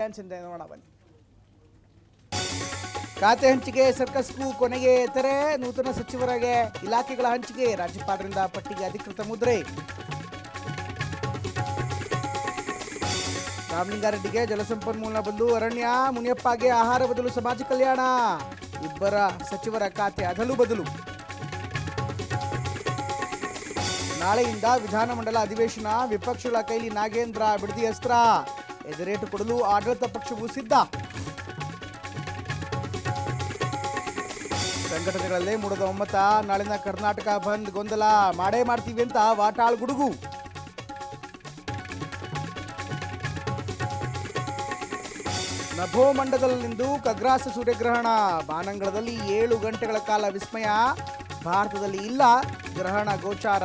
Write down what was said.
ಅನ್ಸಿದೆ ನೋಡೋಣ ಬನ್ನಿ. ಖಾತೆ ಹಂಚಿಕೆ ಸರ್ಕಸ್ಗೂ ಕೊನೆಗೆ ತೆರೆ. ನೂತನ ಸಚಿವರಿಗೆ ಇಲಾಖೆಗಳ ಹಂಚಿಕೆ, ರಾಜ್ಯಪಾಲರಿಂದ ಪಟ್ಟಿಗೆ ಅಧಿಕೃತ ಮುದ್ರೆ. ರಾಮಲಿಂಗಾರೆಡ್ಡಿಗೆ ಜಲಸಂಪನ್ಮೂಲ ಬದಲು ಅರಣ್ಯ, ಮುನಿಯಪ್ಪಗೆ ಆಹಾರ ಬದಲು ಸಮಾಜ ಕಲ್ಯಾಣ. ಇಬ್ಬರ ಸಚಿವರ ಖಾತೆ ಅದಲು ಬದಲು. ನಾಳೆಯಿಂದ ವಿಧಾನಮಂಡಲ ಅಧಿವೇಶನ, ವಿಪಕ್ಷಗಳ ಕೈಲಿ ನಾಗೇಂದ್ರ ಬಿಡದಿ ಅಸ್ತ್ರ. ಎದುರೇಟು ಕೊಡಲು ಆಡಳಿತ ಪಕ್ಷವೂ ಸಿದ್ಧ. ಸಂಘಟನೆಗಳಲ್ಲೇ ಮೂಡದ ಒಮ್ಮತ, ನಾಳಿನ ಕರ್ನಾಟಕ ಬಂದ್ ಗೊಂದಲ ಮಾಡೇ ಮಾಡ್ತೀವಿ ಅಂತ ವಾಟಾಳ್ ಗುಡುಗು. ನಭೋಮಂಡಲದಲ್ಲಿಂದು ಖಗ್ರಾಸ ಸೂರ್ಯಗ್ರಹಣ, ಬಾನಂಗಳದಲ್ಲಿ 7 ಗಂಟೆಗಳ ಕಾಲ ವಿಸ್ಮಯ. ಭಾರತದಲ್ಲಿ ಇಲ್ಲ ಗ್ರಹಣ ಗೋಚಾರ.